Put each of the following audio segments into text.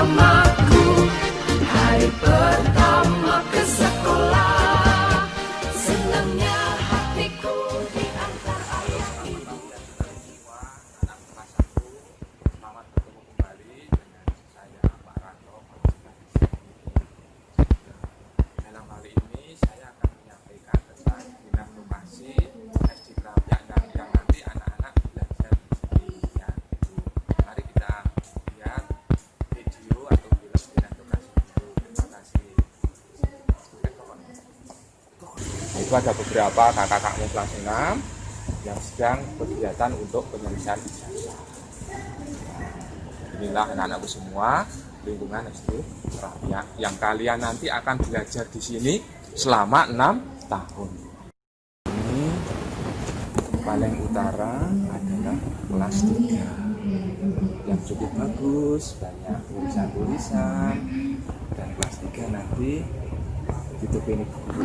bersamaku, hari pertama ke sekolah, senangnya hatiku diantar ayah ibu. Anak kelas 1, selamat bertemu kembali dengan saya Pak Ranto. Dalam kali ini saya akan menyampaikan tentang inovasi SD Krapyak yang nanti anak-anak belajar di sini. Mari kita lihat video atau film inovasi dulu. Terima kasih. Itu ada beberapa kakak-kakakmu kelas 6 yang sedang berkegiatan untuk penyelesaian ijazah. Inilah anak-anakku semua, lingkungan SD Krapyak yang kalian nanti akan belajar di sini selama 6 tahun. Ini paling utara adalah kelas 3 yang cukup bagus, banyak tulisan-tulisan, dan kelas 3 nanti itu ini guru.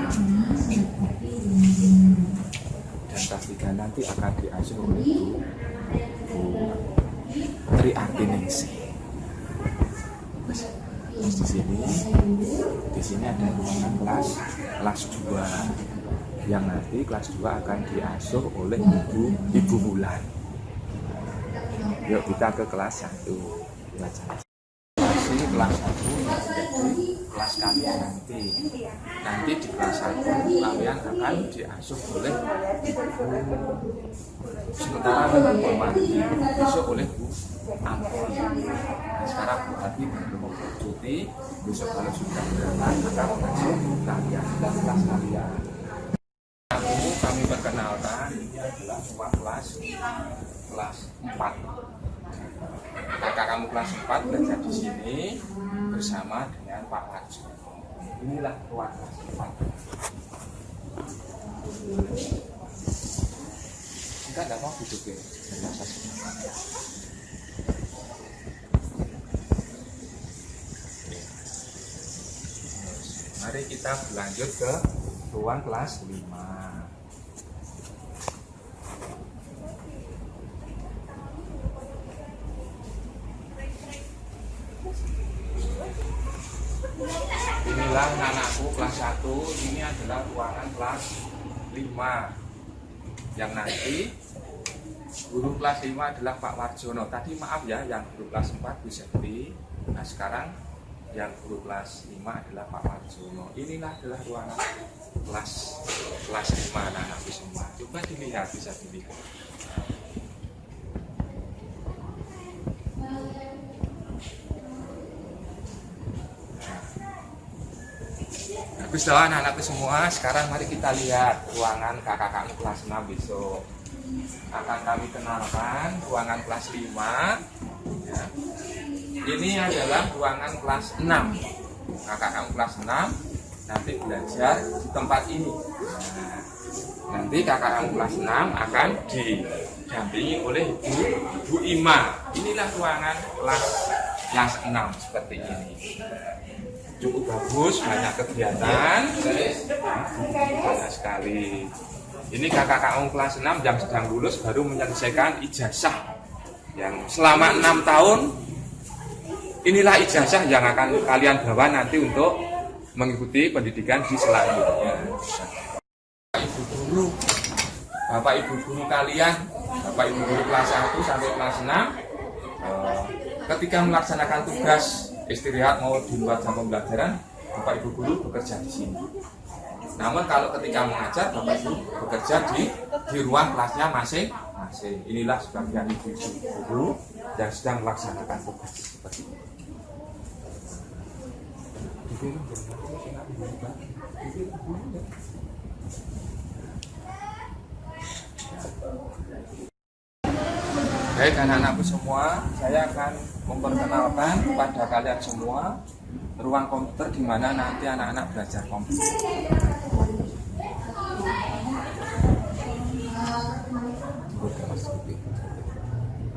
Dan kelas 3 nanti akan diasuh oleh Bu Tri Artiningsih. Terus di sini ada ruangan kelas 2 yang nanti kelas 2 akan diasuh oleh Ibu Bulan. Yuk kita ke kelas 1 belajar. Masih kelas 1 menjadi kelas kalian nanti. Nanti di kelas 1 kalian akan diasuh oleh sementara Bu Mati diasuh oleh Bu Ampun. Nah, sekarang Bu Hati baru cuti, besok kalau sudah berangkat akan mengasuh kalian dan kelas kalian. Kami perkenalkan, ini adalah ruang kelas 4. Kakak kamu kelas 4 belajar di sini bersama dengan Pak Warjono. Inilah ruang kelas 4. Enggak mau duduk ya. Mari kita berlanjut ke ruang kelas 5. Inilah anakku kelas 1, ini adalah ruangan kelas 5 yang nanti guru kelas 5 adalah Pak Warjono. Tadi maaf ya, yang guru kelas 4 Bu Septi. Nah sekarang yang guru kelas 5 adalah Pak Warjono. Inilah adalah ruangan kelas 5 anak-anakku semua. Coba dilihat, bisa dilihat. Bagus doa anak-anakku semua. Sekarang mari kita lihat ruangan kakak-kakakmu kelas 6 besok. Akan kami kenalkan ruangan kelas 5 ya. Ini adalah ruangan kelas 6. Kakak-kakakmu kelas 6 nanti belajar di tempat ini. Nanti kakak-kakakmu kelas 6 akan didampingi oleh Bu Ima. Inilah ruangan kelas 6 seperti ini. Cukup bagus, banyak kegiatan, banyak sekali. Ini kakak-kakakmu kelas 6 yang sedang lulus baru menyelesaikan ijazah yang selama 6 tahun. Inilah ijazah yang akan kalian bawa nanti untuk mengikuti pendidikan di selanjutnya. Bapak Ibu guru kalian, Bapak Ibu guru kelas 1 sampai kelas 6, ketika melaksanakan tugas istirahat mau di luar jam pembelajaran, Bapak Ibu guru bekerja di sini. Namun kalau ketika mengajar, Bapak Ibu bekerja di ruang kelasnya masing-masing. Inilah sebagian ibu guru yang sedang melaksanakan tugas seperti ini. Baik anak-anakku semua, saya akan memperkenalkan kepada kalian semua ruang komputer di mana nanti anak-anak belajar komputer.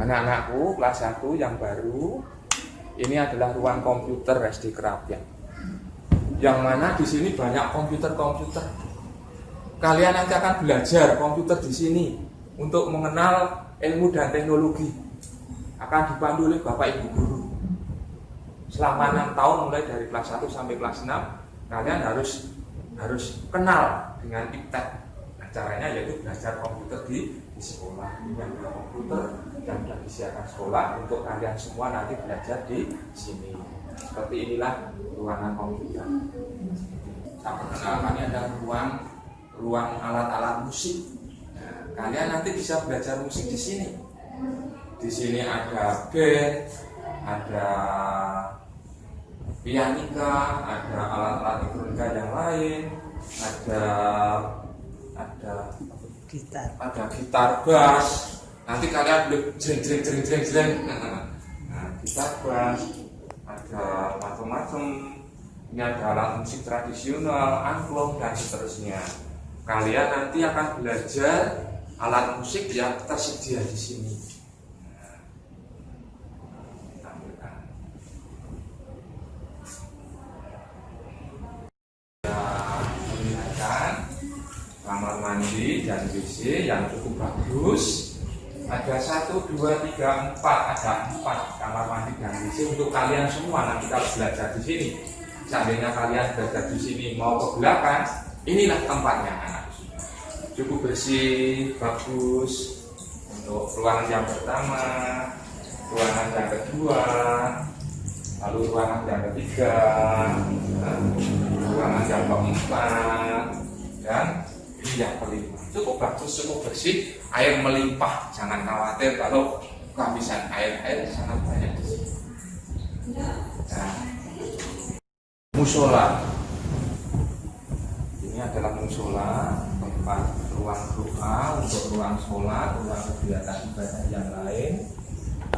Anak-anakku kelas 1 yang baru, ini adalah ruang komputer SD Krapyak. Yang mana di sini banyak komputer-komputer. Kalian nanti akan belajar komputer di sini untuk mengenal ilmu dan teknologi. Akan dipandu oleh Bapak Ibu guru. selama 6 tahun mulai dari kelas 1 sampai kelas 6 kalian harus kenal dengan IPTEK. Nah, caranya yaitu belajar komputer di sekolah. Ini ada komputer yang sudah disiapkan sekolah untuk kalian semua nanti belajar di sini. Seperti inilah ruangan komputer. Saya perkenalkan, ini ada ruang alat-alat musik. Nah, kalian nanti bisa belajar musik di sini. Di sini ada band, ada pianika, ada alat-alat elektronika yang lain, ada gitar bass. Nanti kalian jreng. Nah, gitar bass, ada macam-macam. Ini ada alat musik tradisional, angklung dan seterusnya. Kalian nanti akan belajar alat musik yang tersedia di sini. Kamar mandi dan WC yang cukup bagus. Ada 1, 2, 3, 4, ada 4 kamar mandi dan WC untuk kalian semua nanti kalau belajar di sini. Seandainya kalian belajar di sini mau ke belakang, inilah tempatnya anak. Cukup bersih, bagus untuk ruangan yang pertama, ruangan yang kedua, lalu ruangan yang ketiga, ruangan yang keempat, dan ini yang kelima. Cukup bagus, cukup bersih, air melimpah. Jangan khawatir kalau kehabisan air sangat banyak di sini. Nah, musola. Ini adalah musola, tempat ruang doa, untuk ruang sholat, ruang kegiatan ibadah yang lain.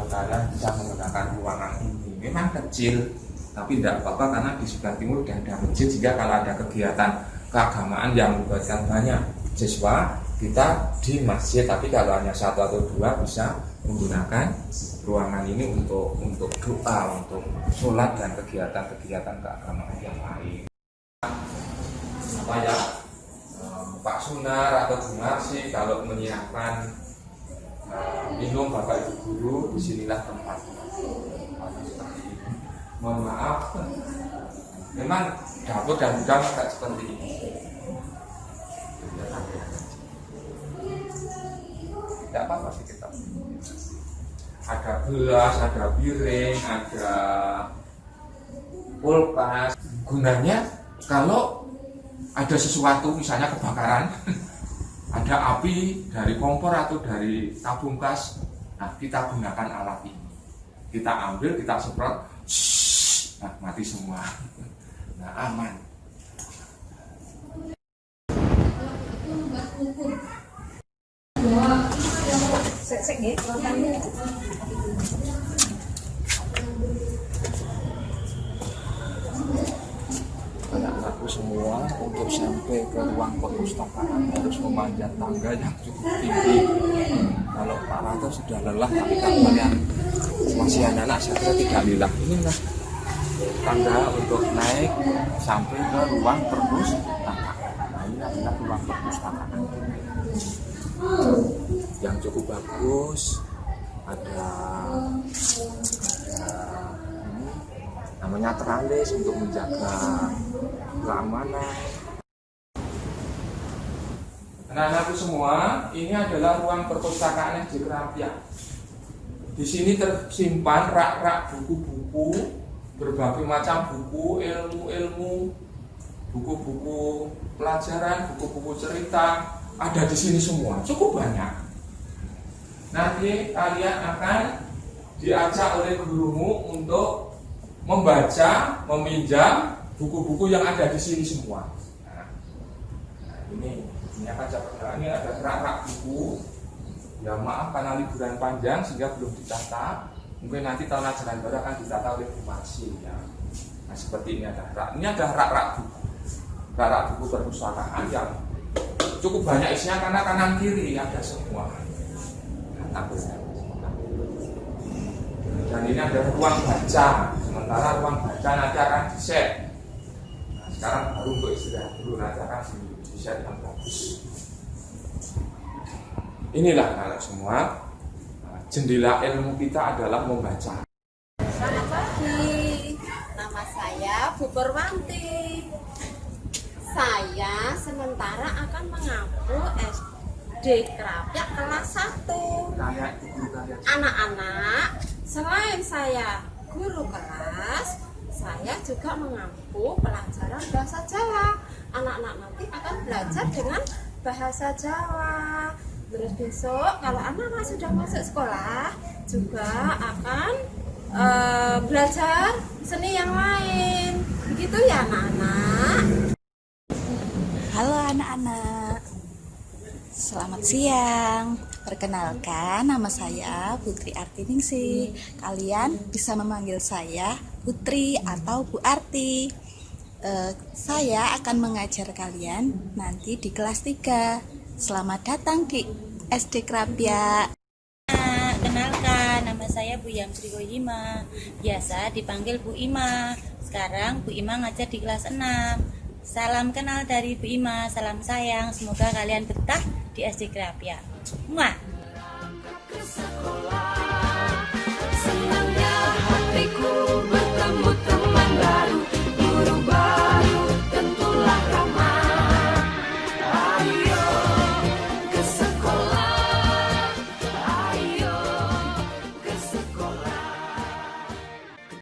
Kalian bisa menggunakan ruangan ini. Memang kecil, tapi tidak apa-apa karena di sebelah timur sudah ada masjid. Jika kalau ada kegiatan keagamaan yang melibatkan banyak siswa, kita di masjid. Tapi kalau hanya 1 atau 2 bisa menggunakan ruangan ini untuk doa, untuk sholat dan kegiatan keagamaan yang lain. Apa ya, Pak Sunar atau Bu Marsi kalau menyiapkan minum Bapak Ibu guru, disinilah tempatnya. Mohon maaf, memang dapur dan gudang tidak seperti ini. Tidak apa-apa sih kita. Ada gelas, ada piring, ada kulkas. Gunanya kalau ada sesuatu, misalnya kebakaran, ada api dari kompor atau dari tabung gas, nah kita gunakan alat ini. Kita ambil, kita semprot, nah mati semua. Nah aman. Anak-anakku semua untuk sampai ke ruang perpustakaan harus memanjat tangga yang cukup tinggi. Kalau Pak Rato sudah lelah, tapi kalau kalian masih anak-anak saya kira tidak lelah. Inilah tangga untuk naik sampai ke ruang perpustakaan. Nah ini adalah ruang perpustakaan yang cukup bagus. Ada ini namanya teralis untuk menjaga keamanan. Anak-anakku semua, ini adalah ruang perpustakaan yang di Kerapiak. Di sini tersimpan rak-rak buku-buku, berbagai macam buku, ilmu-ilmu, buku-buku pelajaran, buku-buku cerita, ada di sini semua, cukup banyak. Nanti kalian akan diajak oleh gurumu untuk membaca, meminjam buku-buku yang ada di sini semua. Nah, ini akan coba. Ini ada rak-rak buku. Ya maaf karena liburan panjang sehingga belum ditata. Mungkin nanti tahun ajaran baru akan ditata oleh Bu Marsi ya. Nah seperti ini ada rak. Ini ada rak-rak buku. Rak-rak buku perpustakaan yang cukup banyak isinya karena kanan kiri ada semua. Dan ini ada ruang baca. Sementara ruang baca nanti akan di-set. Nah, sekarang baru untuk istirahat dulu, nanti akan di-set yang bagus. Inilah anak semua, jendela ilmu kita adalah membaca. Selamat pagi. Purwanti. Saya sementara akan mengampu SD Krapyak kelas 1. Anak-anak, selain saya guru kelas, saya juga mengampu pelajaran bahasa Jawa. Anak-anak nanti akan belajar dengan bahasa Jawa. Terus besok kalau anak-anak sudah masuk sekolah juga akan belajar seni yang lain. Begitu ya anak-anak. Halo anak-anak, selamat siang. Perkenalkan, nama saya Putri Artiningsih. Kalian bisa memanggil saya Putri atau Bu Arti. Saya akan mengajar kalian nanti di kelas 3. Selamat datang di SD Krapyak. Kenalkan, nama saya Bu Yamsri Woyima, biasa dipanggil Bu Ima. Sekarang Bu Ima ngajar di kelas 6. Salam kenal dari Bu Ima, salam sayang. Semoga kalian betah di SD Krapyak. Muah. ke sekolah.